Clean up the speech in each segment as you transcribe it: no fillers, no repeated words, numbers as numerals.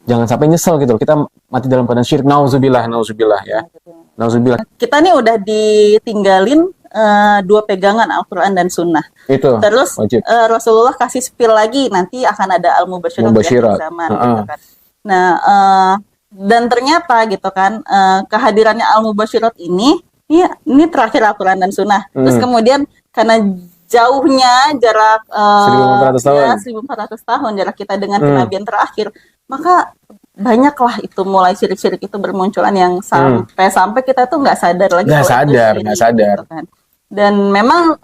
jangan sampai nyesel gitu loh. Kita mati dalam keadaan syirik. Nauzubillah ya. Nauzubillah. Kita nih udah ditinggalin dua pegangan Al-Quran dan Sunnah. Itu Terus wajib. Rasulullah kasih spill lagi, nanti akan ada al-mubasyirat Mubasyirat. di zaman gitu kan. Nah, dan ternyata gitu kan, kehadirannya al-mubasyirat ini terakhir Al-Quran dan Sunnah. Terus kemudian karena jauhnya jarak 1400 tahun. 1400 tahun jarak kita dengan kenabian terakhir, maka banyaklah itu mulai syirik-syirik itu bermunculan yang sampai kita tuh nggak sadar lagi. Nggak sadar. Gitu kan. Dan memang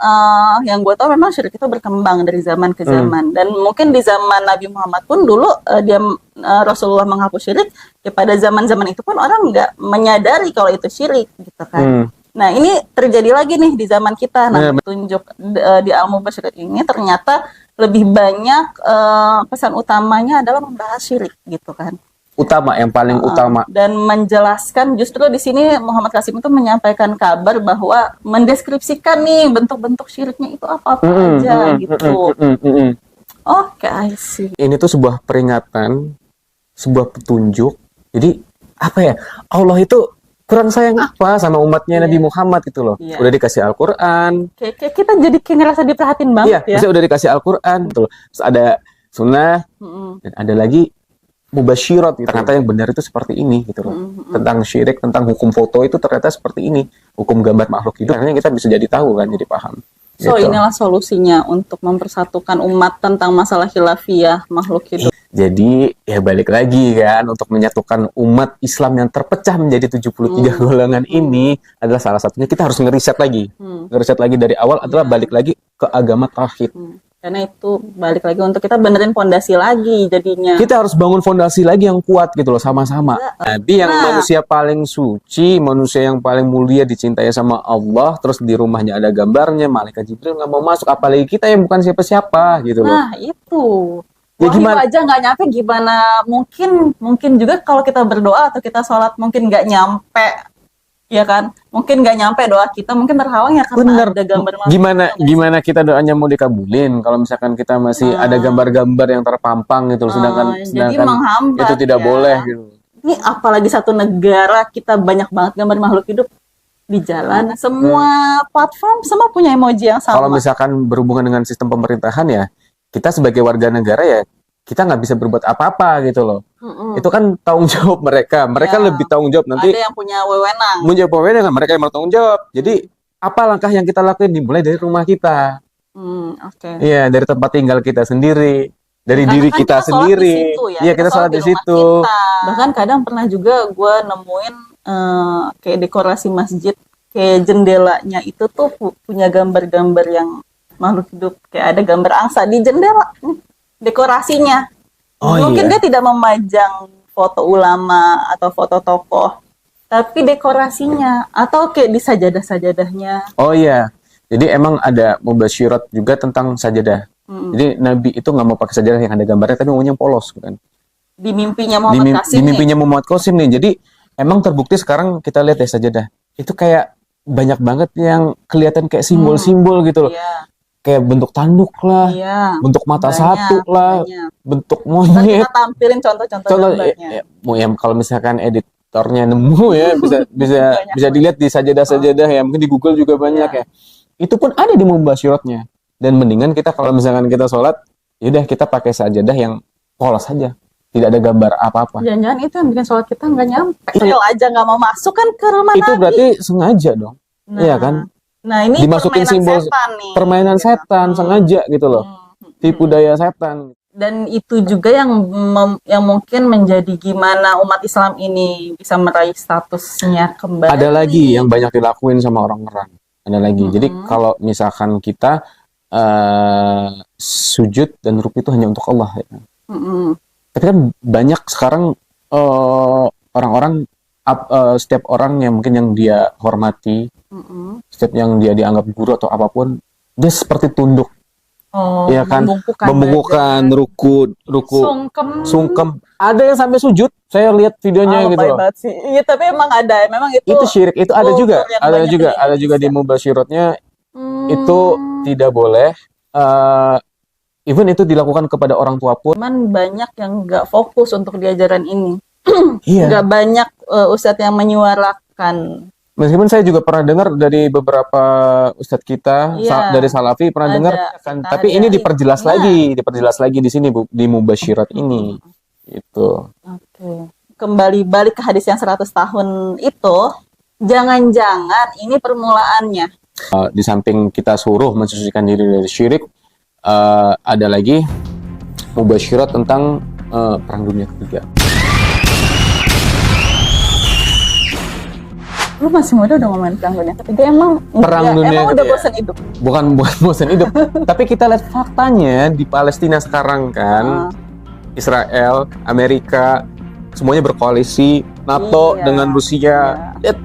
yang gue tahu memang syirik itu berkembang dari zaman ke zaman. Dan mungkin di zaman Nabi Muhammad pun dulu Rasulullah menghapus syirik, ya pada zaman-zaman itu pun orang nggak menyadari kalau itu syirik gitu kan. Nah ini terjadi lagi nih di zaman kita. Nah petunjuk di Al-Mubasyirat ini ternyata lebih banyak pesan utamanya adalah membahas syirik gitu kan. Utama, yang paling utama. Dan menjelaskan, justru di sini Muhammad Qasim itu menyampaikan kabar bahwa mendeskripsikan nih bentuk-bentuk syiriknya itu apa-apa aja gitu. Oke, I see. Ini tuh sebuah peringatan, sebuah petunjuk. Jadi apa ya? Allah itu kurang sayang apa sama umatnya Nabi Muhammad gitu loh. Udah dikasih Al-Quran. Kayak kita jadi kayak ngerasa diperhatiin banget ya. Iya, udah dikasih Al-Quran gitu loh. Terus ada sunnah, dan ada lagi mubasyirat gitu. Ternyata yang benar itu seperti ini gitu loh. Tentang syirik, tentang hukum foto itu ternyata seperti ini. Hukum gambar makhluk hidup, akhirnya kita bisa jadi tahu kan, jadi paham. So gitu. Inilah solusinya untuk mempersatukan umat tentang masalah khilafiyah makhluk hidup. Jadi ya balik lagi kan, untuk menyatukan umat Islam yang terpecah menjadi 73 golongan ini adalah salah satunya kita harus ngeriset lagi. Ngeriset lagi dari awal adalah balik lagi ke agama tauhid. Karena itu balik lagi untuk kita benerin fondasi lagi jadinya. Kita harus bangun fondasi lagi yang kuat gitu loh, sama-sama. Nabi yang manusia paling suci, manusia yang paling mulia, dicintai sama Allah, terus di rumahnya ada gambarnya, malaikat Jibril nggak mau masuk, apalagi kita yang bukan siapa-siapa gitu loh. Nah itu. Ya gimana aja nggak nyampe, gimana mungkin juga kalau kita berdoa atau kita sholat mungkin nggak nyampe, ya kan? Mungkin nggak nyampe doa kita, mungkin terhalang ya karena ada gambar. Gimana kita doanya mau dikabulin kalau misalkan kita masih ada gambar-gambar yang terpampang gitu, sedangkan itu tidak boleh gitu. Ini apalagi satu negara kita banyak banget gambar makhluk hidup di jalan, semua platform semua punya emoji yang sama. Kalau misalkan berhubungan dengan sistem pemerintahan ya, kita sebagai warga negara ya, kita nggak bisa berbuat apa-apa gitu loh. Itu kan tanggung jawab mereka. Mereka lebih tanggung jawab nanti. Ada yang punya wewenang. Mereka yang bertanggung jawab. Jadi apa langkah yang kita lakuin dimulai dari rumah kita. Iya, dari tempat tinggal kita sendiri, dari diri kita sendiri. Iya, kita sholat di situ. Bahkan kadang pernah juga gue nemuin kayak dekorasi masjid, kayak jendelanya itu tuh punya gambar-gambar yang makhluk hidup, kayak ada gambar angsa di jendela dekorasinya. Mungkin dia tidak memajang foto ulama atau foto tokoh, tapi dekorasinya atau kayak di sajadah-sajadahnya. Oh iya, jadi emang ada mubasyirat juga tentang sajadah. Jadi Nabi itu nggak mau pakai sajadah yang ada gambarnya, tapi maunya polos kan. Di mimpinya Muhammad Qasim. Di mimpinya Muhammad Qasim nih. Jadi emang terbukti sekarang kita lihat ya sajadah. Itu kayak banyak banget yang kelihatan kayak simbol-simbol gitu loh. Kayak bentuk tanduk lah, bentuk mata satu lah, bentuk monyet. Kita tampilin contoh-contoh gambarnya. Ya, kalau misalkan editornya nemu ya, bisa dilihat di sajadah-sajadah ya, mungkin di Google juga banyak ya. Itu pun ada di mubasyiratnya. Dan mendingan kita kalau misalkan kita sholat, yaudah kita pakai sajadah yang polos saja, tidak ada gambar apa-apa. Jangan-jangan itu yang bikin sholat kita nggak nyampe. Real aja nggak mau masuk kan ke rumah itu Nabi. Berarti sengaja dong, iya kan? Nah ini dimasukin simbol permainan setan sengaja gitu loh, tipu daya setan. Dan itu juga yang mungkin menjadi gimana umat Islam ini bisa meraih statusnya kembali. Ada lagi yang banyak dilakuin sama orang-orang. Ada lagi. Jadi kalau misalkan kita sujud dan rukuk itu hanya untuk Allah ya. Tapi kan banyak sekarang orang-orang setiap orang yang mungkin yang dia hormati, setiap yang dia dianggap guru atau apapun, dia seperti tunduk, ya kan, membungkukkan, ruku, sungkem. Ada yang sampai sujud, saya lihat videonya gitu loh. Iya, tapi emang ada, memang itu syirik, itu ada juga di mubasyiratnya. Itu tidak boleh. even itu dilakukan kepada orang tua pun. Cuman banyak yang nggak fokus untuk di ajaran ini. Iya. Nggak banyak ustadz yang menyuarakan. Meskipun saya juga pernah dengar dari beberapa ustadz kita Iya. dari Salafi pernah Ada, dengar kan, kita tapi ada. ini diperjelas Nah. diperjelas lagi di sini Bu, di Mubasyirat ini. Itu. Oke. Kembali balik ke hadis yang 100 tahun itu, jangan-jangan ini permulaannya. Di samping kita suruh mensucikan diri dari syirik, ada lagi Mubasyirat tentang Perang Dunia Ketiga. Lu masih muda udah ngomongin perang dunia ketiga, emang Dunia udah Ketiga. bosan hidup? Bukan bosan hidup, tapi kita lihat faktanya di Palestina sekarang kan, Israel, Amerika, semuanya berkoalisi, NATO Iya. dengan Rusia.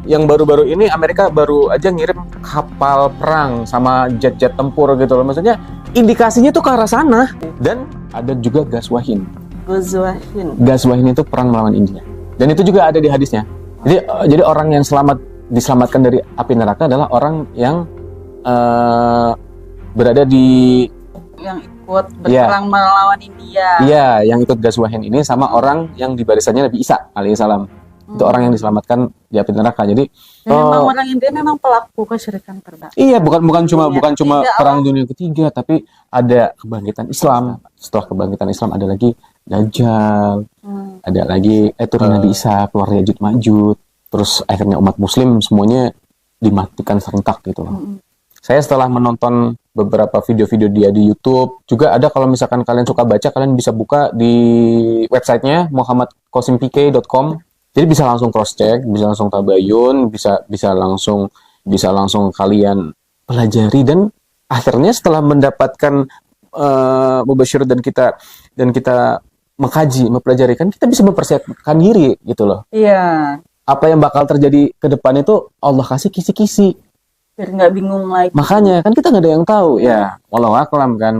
Yang baru-baru ini Amerika baru aja ngirim kapal perang sama jet-jet tempur gitu loh. Maksudnya indikasinya tuh ke arah sana. Dan ada juga Ghazwahin. Ghazwahin. Ghazwahin itu perang melawan India. Dan itu juga ada di hadisnya. Jadi orang yang diselamatkan dari api neraka adalah orang yang berada di Yang ikut berperang melawan India. Iya, yang ikut Ghazwahin ini sama orang yang di barisannya Nabi Isa alaihissalam. Itu orang yang diselamatkan di api neraka. Jadi memang orang India memang pelaku kesyirikan terbesar. iya, bukan cuma Ketiga, perang dunia ketiga, tapi ada kebangkitan Islam. Setelah kebangkitan Islam ada lagi Dajjal, ada lagi turun Nabi Isa, keluar Yajud Majud. Terus akhirnya umat Muslim semuanya dimatikan serentak gitu loh. Saya setelah menonton beberapa video-video dia di YouTube, juga ada kalau misalkan kalian suka baca, kalian bisa buka di websitenya muhammadqosimpk.com. Jadi bisa langsung cross check, bisa langsung tabayun, bisa langsung kalian pelajari, dan akhirnya setelah mendapatkan Mubasyirat dan kita mengkaji, mempelajari, kan kita bisa mempersiapkan diri gitu loh. Iya. Apa yang bakal terjadi ke depan itu Allah kasih kisi-kisi. Biar nggak bingung lagi. Makanya kan kita nggak ada yang tahu ya. Wallahu a'lam kan,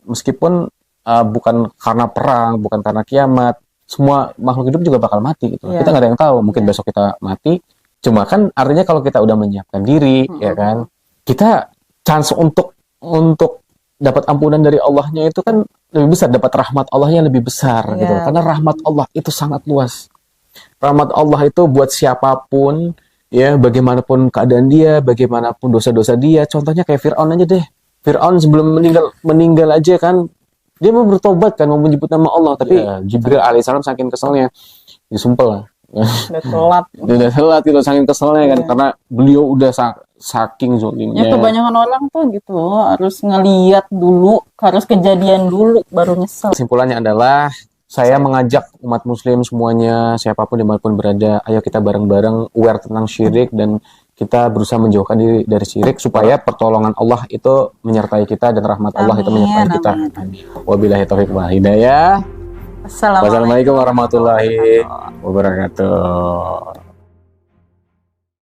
meskipun bukan karena perang, bukan karena kiamat, semua makhluk hidup juga bakal mati gitu. Kita nggak ada yang tahu. Mungkin besok kita mati. Cuma kan artinya kalau kita udah menyiapkan diri, ya kan, kita chance untuk dapat ampunan dari Allahnya itu kan lebih besar, dapat rahmat Allahnya lebih besar gitu. Karena rahmat Allah itu sangat luas. Rahmat Allah itu buat siapapun, ya, bagaimanapun keadaan dia, bagaimanapun dosa-dosa dia. Contohnya kayak Fir'aun aja deh. Fir'aun sebelum meninggal aja kan, dia mau bertobat kan, mau menyebut nama Allah, tapi Jibril alaihissalam saking keselnya disumpel lah. Udah telat gitu, saking keselnya kan, karena beliau udah saking zolimnya. Ya kebanyakan orang tuh gitu, harus ngeliat dulu, harus kejadian dulu baru nyesel. Kesimpulannya adalah saya mengajak umat muslim semuanya, siapapun dimanapun berada, ayo kita bareng-bareng aware tentang syirik dan kita berusaha menjauhkan diri dari syirik supaya pertolongan Allah itu menyertai kita dan rahmat Allah itu menyertai kita. Wabillahi taufiq wal hidayah. Wassalamualaikum warahmatullahi wabarakatuh.